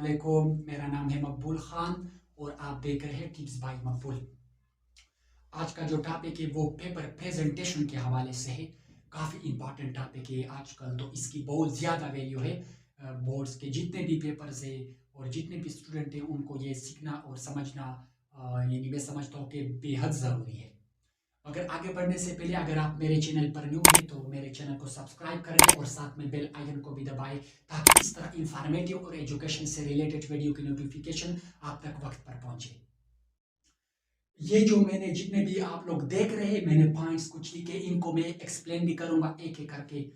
वालेकुम, मेरा नाम है मकबूल खान और आप देख रहे हैं टिप्स बाय मकबूल। आज का जो टॉपिक है वो पेपर प्रेजेंटेशन के हवाले से है। काफ़ी इम्पोर्टेंट टॉपिक है। आजकल तो इसकी बहुत ज़्यादा वैल्यू है। बोर्ड्स के जितने भी पेपर्स है और जितने भी स्टूडेंट हैं उनको ये सीखना और समझना यानी मैं समझता हूँ कि बेहद ज़रूरी है। अगर आगे बढ़ने से पहले अगर आप मेरे चैनल पर न्यू हैं तो मेरे चैनल को सब्सक्राइब करें और साथ में बेल आइकन को भी दबाएं ताकि इस तरह इंफॉर्मेटिव और एजुकेशन से रिलेटेड वीडियो की नोटिफिकेशन आप तक वक्त पर पहुंचे। ये जो मैंने जितने भी आप लोग देख रहे हैं मैंने पॉइंट्स कुछ लिखे, इनको मैं एक्सप्लेन भी करूंगा एक एक करके।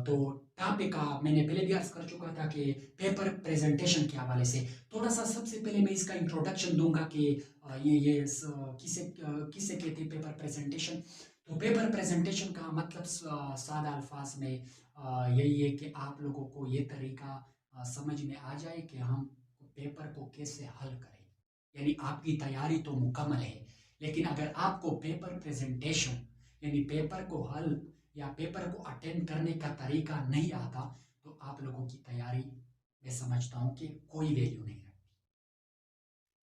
तो टॉपिक का मैंने पहले भी अर्ज कर चुका था कि पेपर प्रेजेंटेशन के हवाले से थोड़ा सा सबसे पहले मैं इसका इंट्रोडक्शन दूंगा कि किसे कहते हैं पेपर प्रेजेंटेशन। तो पेपर प्रेजेंटेशन का मतलब सादा अल्फाज में यही है कि आप लोगों को ये तरीका समझ में आ जाए कि हम पेपर को कैसे हल करें। यानी आपकी तैयारी तो मुकम्मल है, लेकिन अगर आपको पेपर प्रेजेंटेशन यानी पेपर को हल या पेपर को अटेंड करने का तरीका नहीं आता तो आप लोगों की तैयारी मैं समझता हूँ कि कोई वैल्यू नहीं रखती।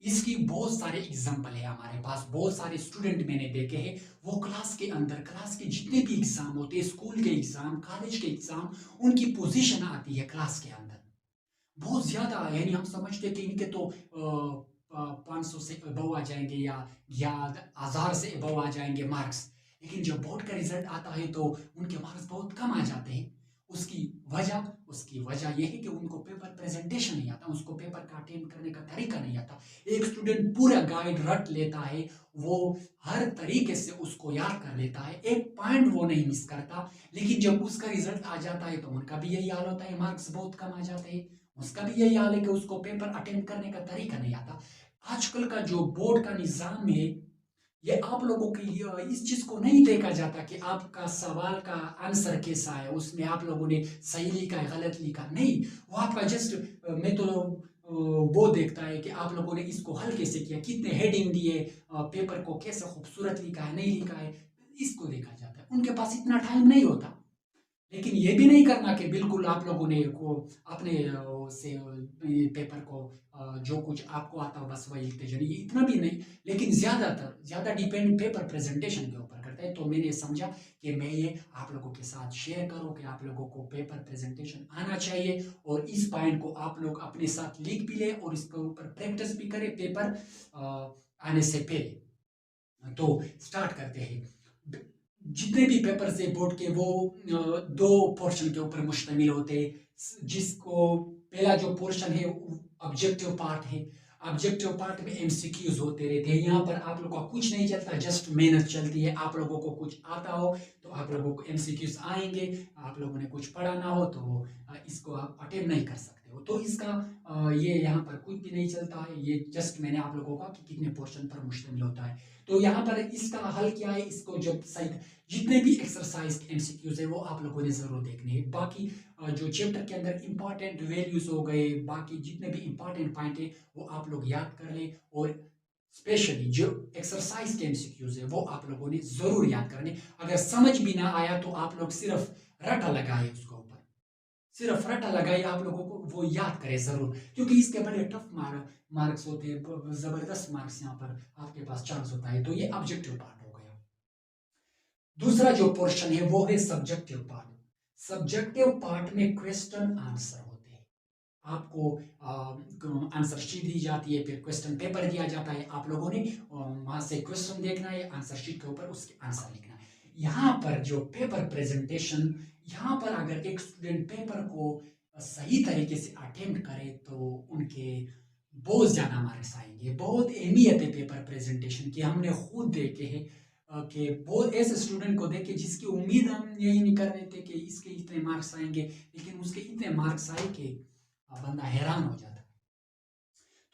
इसकी बहुत सारे एग्जाम्पल है हमारे पास, बहुत सारे स्टूडेंट मैंने देखे हैं। वो क्लास के अंदर क्लास के जितने भी एग्जाम होते हैं, स्कूल के एग्जाम, कॉलेज के एग्जाम, उनकी पोजीशन आती है क्लास के अंदर बहुत ज्यादा। यानी हम समझते कि इनके तो 500 से अबव आ जाएंगे या 1000 से अबव आ जाएंगे मार्क्स, लेकिन जब बोर्ड का रिजल्ट आता है तो उनके मार्क्स बहुत कम आ जाते हैं। उसकी वजह यह है कि उनको पेपर प्रेजेंटेशन नहीं आता, उसको पेपर का अटेंड करने का तरीका नहीं आता। एक स्टूडेंट पूरा गाइड रट लेता है, वो हर तरीके से उसको याद कर लेता है, एक पॉइंट वो नहीं मिस करता, लेकिन जब उसका रिजल्ट आ जाता है तो उनका भी यही हाल होता है, मार्क्स बहुत कम आ जाते हैं। उसका भी यही हाल है कि उसको पेपर अटेंड करने का तरीका नहीं आता। आजकल का जो बोर्ड का निजाम है ये आप लोगों की इस चीज को नहीं देखा जाता कि आपका सवाल का आंसर कैसा है, उसमें आप लोगों ने सही लिखा है गलत लिखा नहीं। वो आपका जस्ट मैं तो वो देखता है कि आप लोगों ने इसको हल कैसे किया, कितने हेडिंग दिए, पेपर को कैसे खूबसूरत लिखा है नहीं लिखा है, इसको देखा जाता है। उनके पास इतना टाइम नहीं होता। लेकिन ये भी नहीं करना कि बिल्कुल आप लोगों ने को अपने से पेपर को जो कुछ आपको आता हो बस वही लिखते चलिए, इतना भी नहीं। लेकिन ज्यादा डिपेंड पेपर प्रेजेंटेशन के ऊपर करता है। तो मैंने समझा कि मैं ये आप लोगों के साथ शेयर करूं कि आप लोगों को पेपर प्रेजेंटेशन आना चाहिए और इस पॉइंट को आप लोग अपने साथ लिख भी लें और इसके ऊपर प्रैक्टिस भी करें पेपर आने से पहले। तो स्टार्ट करते हैं। जितने भी पेपर्स है बोर्ड के वो दो पोर्शन के ऊपर मुश्तमिल होते हैं, जिसको पहला जो पोर्शन है ऑब्जेक्टिव पार्ट है। ऑब्जेक्टिव पार्ट में एमसीक्यूज होते रहते हैं। यहाँ पर आप लोगों का कुछ नहीं चलता, जस्ट मेहनत चलती है। आप लोगों को कुछ आता हो तो आप लोगों को एमसीक्यूज आएंगे, आप लोगों ने कुछ पढ़ा ना हो तो इसको आप अटेम्प्ट नहीं कर सकते हो। तो इसका ये यहाँ पर कुछ भी नहीं चलता है। ये जस्ट मैंने आप लोगों का कि कितने पोर्शन पर मुश्तमिल होता है। तो यहाँ पर इसका हल क्या है, इसको जब सही जितने भी एक्सरसाइज एमसीक्यूज है वो आप लोगों ने जरूर देखने हैं। बाकी जो चैप्टर के अंदर इंपॉर्टेंट वैल्यूज हो गए, बाकी जितने भी इंपॉर्टेंट पॉइंट है वो आप लोग याद कर ले। और स्पेशली जो एक्सरसाइज के एमसीक्यूज है वो आप लोगों ने जरूर याद करने। अगर समझ भी ना आया तो आप लोग सिर्फ रटा लगाए उसके ऊपर, सिर्फ रटा लगाए, आप लोगों को वो याद करें जरूर, क्योंकि इसके बड़े टफ मार्क्स होते हैं, जबरदस्त मार्क्स यहाँ पर आपके पास चांस होता है। तो ये ऑब्जेक्टिव पार्ट हो गया। दूसरा जो पोर्शन है वो है सब्जेक्टिव पार्ट। सब्जेक्टिव पार्ट में क्वेश्चन आंसर होते हैं। आपको आंसर शीट दी जाती है, फिर क्वेश्चन पेपर दिया जाता है। आप लोगों ने वहां से क्वेश्चन देखना है, आंसर शीट के ऊपर उसके आंसर लिखना है। यहाँ पर जो पेपर प्रेजेंटेशन, यहाँ पर अगर एक स्टूडेंट पेपर को सही तरीके से अटेम्प्ट करे तो उनके बहुत ज्यादा मार्क्स आएंगे। बहुत अहमियत है पेपर प्रेजेंटेशन की, हमने खुद देखे हैं कि बहुत ऐसे स्टूडेंट को देखे जिसकी उम्मीद हम यही नहीं कर रहे थे कि इसके इतने मार्क्स आएंगे, लेकिन उसके इतने मार्क्स आए कि बंदा हैरान हो जाता है।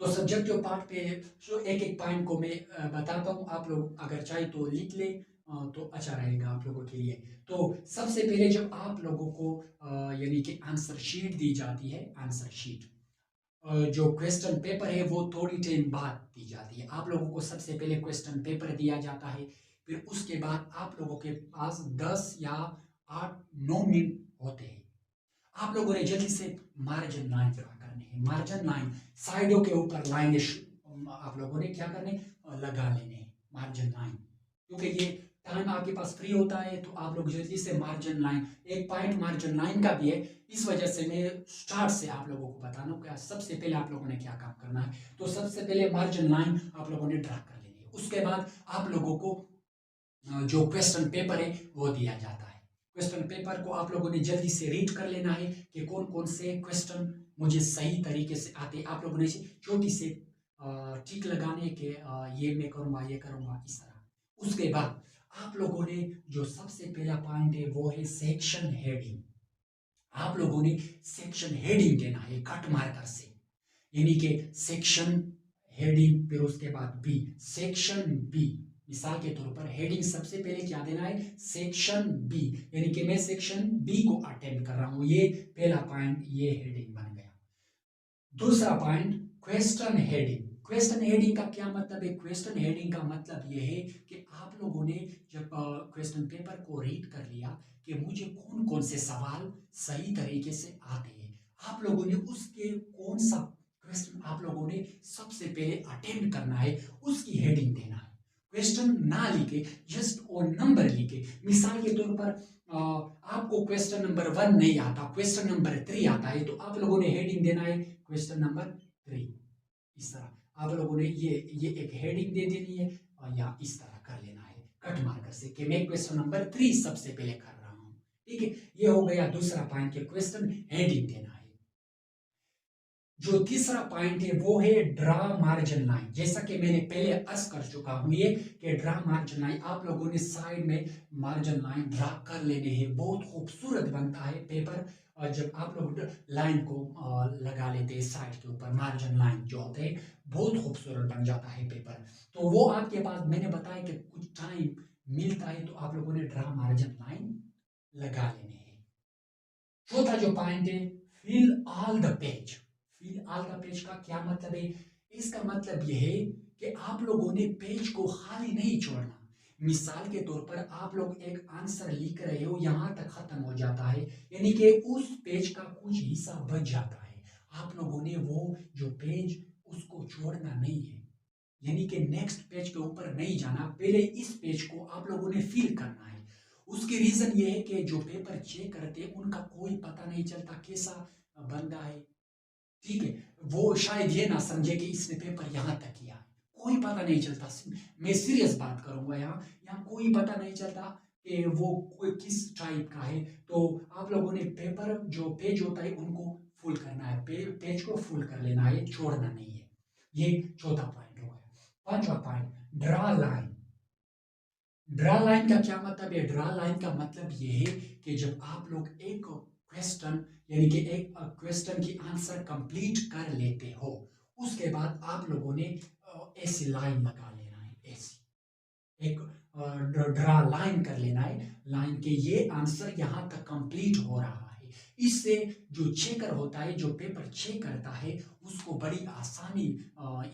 तो सब्जेक्टिव पार्ट पे जो एक एक पॉइंट को मैं बताता हूँ, आप लोग अगर चाहे तो लिख ले तो अच्छा रहेगा आप लोगों के लिए। तो सबसे पहले जब आप लोगों को यानी कि आंसर शीट दी जाती है, आंसर शीट जो क्वेश्चन पेपर है वो थोड़ी टाइम बाद दी जाती है। आप लोगों को सबसे पहले क्वेश्चन पेपर दिया जाता है, फिर उसके बाद आप लोगों के पास 10 या 8-9 मिनट होते हैं। आप लोगों ने जल्दी से मार्जिन लाइन ड्रा करना करने हैं। मार्जिन लाइन, साइडों के ऊपर लाइन आप लोगों ने क्या करने, लगा लेने हैं मार्जिन लाइन। क्योंकि ये टाइम आपके पास फ्री होता है तो आप लोग जल्दी से मार्जिन लाइन, एक पॉइंट मार्जिन लाइन का भी है, इस वजह से मैं स्टार्ट से आप लोगों को बताना हूँ क्या सबसे पहले आप लोगों ने क्या काम करना है। तो सबसे पहले मार्जिन लाइन आप लोगों ने ड्रा कर लेनी है। उसके बाद आप लोगों को जो क्वेश्चन पेपर है वो दिया जाता है। क्वेश्चन पेपर को आप लोगों ने जल्दी से रीड कर लेना है कि कौन कौन से क्वेश्चन मुझे सही तरीके से आते हैं। आप लोगों ने छोटी से टिक लगाने के ये मैं करूँगा, ये करूँगा, इस तरह। उसके बाद आप लोगों ने जो सबसे पहला पॉइंट है वो है सेक्शन हेडिंग। आप लोगों ने सेक्शन हेडिंग देना है कट मार्कर से, यानी कि सेक्शन हेडिंग, फिर उसके बाद बी, सेक्शन बी। मिसाल के तौर पर हेडिंग सबसे पहले क्या देना है, सेक्शन बी, यानी कि मैं सेक्शन बी को अटेंड कर रहा हूं। ये पहला पॉइंट, ये हेडिंग बन गया। दूसरा point question heading. Question heading का क्या मतलब है, क्वेश्चन हेडिंग का मतलब यह है कि आप लोगों ने जब क्वेश्चन पेपर को रीड कर लिया कि मुझे कौन कौन से सवाल सही तरीके से आते हैं, आप लोगों ने उसके कौन सा क्वेश्चन आप लोगों ने सबसे पहले अटेम्प्ट करना है, उसकी हेडिंग देना है। क्वेश्चन ना लिखे, जस्ट और नंबर लिखे। मिसाल के तौर पर आपको क्वेश्चन नंबर 1 नहीं आता, क्वेश्चन नंबर 3 आता है, तो आप लोगों ने हेडिंग देना है क्वेश्चन नंबर 3। इस तरह आप लोगों ने ये एक हेडिंग दे देनी है, और या इस तरह कर लेना है कट मार्कर से कि मैं क्वेश्चन नंबर 3 सबसे पहले कर रहा हूं। ठीक है, ये हो गया दूसरा पॉइंट के क्वेश्चन हेडिंग देना है। जो तीसरा पॉइंट है वो है ड्रा मार्जिन लाइन। जैसा कि मैंने पहले अर्ज कर चुका हूं ये कि ड्रा मार्जिन लाइन, आप लोगों ने साइड में मार्जिन लाइन ड्रा कर लेने हैं। बहुत खूबसूरत बनता है पेपर, और जब आप लोग लाइन को लगा लेते हैं साइड के ऊपर, मार्जिन लाइन जो होते हैं, बहुत खूबसूरत बन जाता है पेपर। तो वो आपके पास, मैंने बताया कि कुछ टाइम मिलता है तो आप लोगों ने ड्रा मार्जिन लाइन लगा लेने हैं। चौथा जो पॉइंट है, fill all the page. Fill all the page का क्या मतलब है, इसका मतलब यह है कि आप लोगों ने पेज को खाली नहीं छोड़ना। मिसाल के तौर पर आप लोग एक आंसर लिख रहे हो, यहां तक खत्म हो जाता है, यानी कि उस पेज का कुछ हिस्सा बच जाता है। आप लोगों ने वो जो पेज उसको छोड़ना नहीं है, यानी कि नेक्स्ट पेज के ऊपर नहीं जाना, पहले इस पेज को आप लोगों ने फिल करना है। उसकी रीजन ये है कि जो पेपर चेक करते हैं उनका कोई पता नहीं चलता कैसा बंदा है। ठीक है, वो शायद ये ना समझे कि इसने पेपर यहां तक किया है, कोई पता नहीं चलता। मैं सीरियस बात करूंगा, यहाँ यहाँ कोई पता नहीं चलता कि वो कोई किस टाइप का है। तो आप लोगों ने पेपर जो पेज होता है उनको फुल करना है, पेज को फुल कर लेना है, छोड़ना नहीं है। ये चौथा पॉइंट हो गया। पांचवा point, draw line. Draw line का क्या मतलब है, ड्रा लाइन का मतलब ये है कि जब आप लोग एक क्वेश्चन, यानी कि एक क्वेश्चन की आंसर कंप्लीट कर लेते हो, उसके बाद आप लोगों ने ऐसी लाइन लगा लेना है, ऐसी एक ड्रा लाइन कर लेना है, लाइन के ये आंसर यहां तक कंप्लीट हो रहा है। इससे जो चेकर होता है, जो पेपर चेक करता है, उसको बड़ी आसानी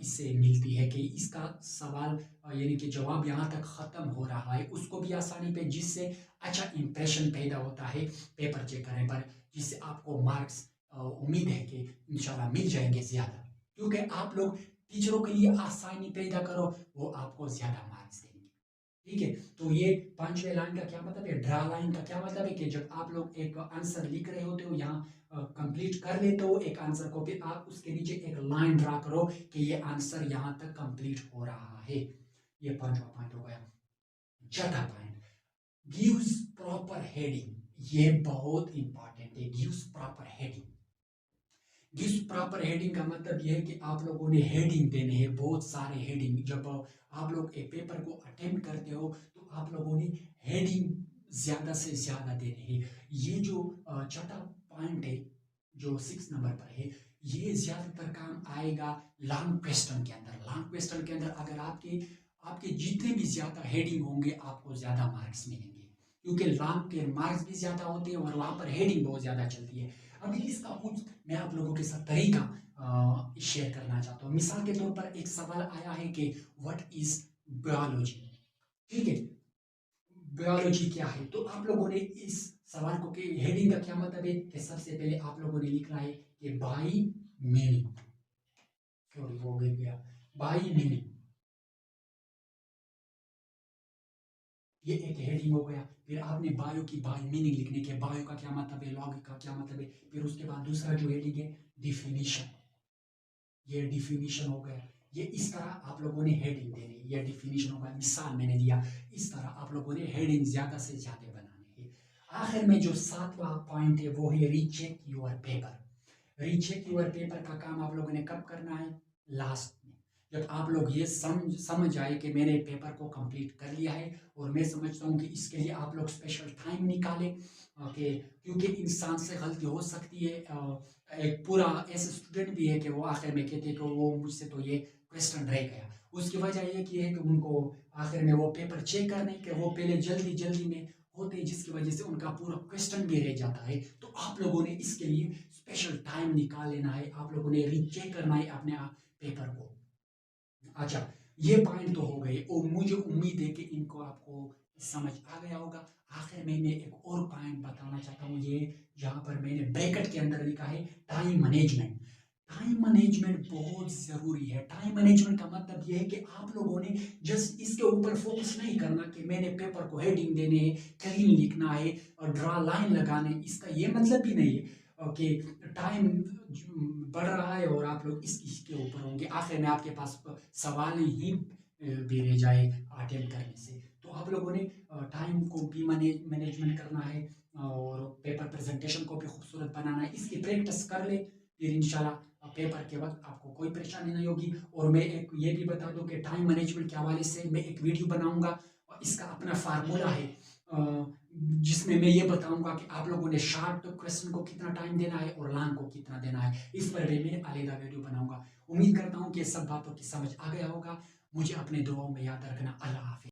इससे मिलती है कि इसका सवाल यानी कि जवाब यहाँ तक खत्म हो रहा है, उसको भी आसानी पे, जिससे अच्छा इंप्रेशन पैदा होता है पेपर चेक करने पर, जिससे आपको मार्क्स उम्मीद है कि इंशाल्लाह मिल जाएंगे ज्यादा। क्योंकि आप लोग टीचरों के लिए आसानी पैदा करो, वो आपको ज्यादा मार्क्स देंगे। ठीक है, तो ये पांचवे लाइन का क्या मतलब है, ड्रा लाइन का क्या मतलब है कि जब आप लोग एक आंसर लिख रहे होते हो, यहाँ कंप्लीट कर लेते हो एक आंसर को, फिर आप उसके नीचे एक लाइन ड्रा करो कि ये आंसर यहाँ तक कंप्लीट हो रहा है। ये पांचवा पॉइंट हो गया। छठा पॉइंट, गिव्स प्रॉपर हेडिंग। ये बहुत इंपॉर्टेंट है, gives proper heading. Gives proper heading का मतलब यह है कि आप लोगों ने हेडिंग देने हैं, बहुत सारे हेडिंग। जब आप लोग एक पेपर को अटेम्प्ट करते हो तो आप लोगों ने हेडिंग ज्यादा से ज्यादा देने हैं। ये जो छठा पॉइंट है, जो 6 नंबर पर है, ये ज्यादातर काम आएगा लॉन्ग क्वेश्चन के अंदर। लॉन्ग क्वेश्चन के अंदर अगर आपके आपके जितने भी ज्यादा हेडिंग होंगे, आपको ज्यादा मार्क्स मिलेंगे, क्योंकि लॉन्ग के मार्क्स भी ज्यादा होते हैं और वहां पर हेडिंग बहुत ज्यादा चलती है। अभी इसका कुछ मैं आप लोगों के साथ तरीका शेयर करना चाहता हूँ। मिसाल के तौर पर एक सवाल आया है कि व्हाट इज बायोलॉजी। ठीक है, बायोलॉजी क्या है, तो आप लोगों ने इस सवाल को, कि हेडिंग का क्या मतलब है, कि सबसे पहले आप लोगों ने लिखना है कि बाई मीनिंग, सॉरी वो गिर गया, बाई मीनिंग, ये एक हेडिंग हो गया। फिर आपने बायो की बाय मीनिंग लिखने के, बायो का क्या मतलब है, लॉग का क्या मतलब है। फिर उसके बाद दूसरा जो हेडिंग है डिफिनीशन, ये डिफिनीशन हो गया। ये इस तरह आप लोगों ने हेडिंग देनी, ये डिफिनीशन होगा, मिसाल मैंने दिया, इस तरह आप लोगों ने हेडिंग ज्यादा से ज्यादा बनानी है। आखिर में जो 7वां पॉइंट है वो है recheck your paper. Recheck your paper का काम आप लोगों ने कब करना है, लास्ट में, जब आप लोग ये समझ आए कि मैंने पेपर को कंप्लीट कर लिया है। और मैं समझता हूँ कि इसके लिए आप लोग स्पेशल टाइम निकालें, कि क्योंकि इंसान से गलती हो सकती है। एक पूरा ऐसे स्टूडेंट भी है कि वो आखिर में कहते हैं कि वो मुझसे तो ये क्वेश्चन रह गया। उसकी वजह ये कि है कि उनको आखिर में वो पेपर चेक करने के वो पहले जल्दी जल्दी में होते हैं, जिसकी वजह से उनका पूरा क्वेश्चन भी रह जाता है। तो आप लोगों ने इसके लिए स्पेशल टाइम निकाल लेना है, आप लोगों ने रीचेक करना है अपने पेपर को। अच्छा, ये पॉइंट तो हो गए और मुझे उम्मीद है कि इनको आपको समझ आ गया होगा। आखिर में मैं एक और पॉइंट बताना चाहता हूँ, ये जहाँ पर मैंने ब्रैकेट के अंदर लिखा है टाइम मैनेजमेंट। टाइम मैनेजमेंट बहुत ज़रूरी है। टाइम मैनेजमेंट का मतलब ये है कि आप लोगों ने जस्ट इसके ऊपर फोकस नहीं करना कि मैंने पेपर को हेडिंग देने है, क्लीन लिखना है और ड्रा लाइन लगाने, इसका ये मतलब भी नहीं है कि टाइम बढ़ रहा है और आप लोग इसके ऊपर होंगे, आखिर में आपके पास सवाल ही भी रह जाए अटेम्प्ट करने से। तो आप लोगों ने टाइम को भी मैनेजमेंट करना है और पेपर प्रेजेंटेशन को भी खूबसूरत बनाना है। इसकी प्रैक्टिस कर ले, फिर इंशाल्लाह पेपर के वक्त आपको कोई परेशानी नहीं होगी। और मैं एक ये भी बता दूं कि टाइम मैनेजमेंट के हवाले से मैं एक वीडियो बनाऊंगा और इसका अपना फार्मूला है, जिसमें मैं ये बताऊंगा कि आप लोगों ने शॉर्ट क्वेश्चन को कितना टाइम देना है और लॉन्ग को कितना देना है। इस पर भी मैं अलग वीडियो बनाऊंगा। उम्मीद करता हूँ कि सब बातों की समझ आ गया होगा। मुझे अपने दुआओं में याद रखना। अल्लाह हाफिज।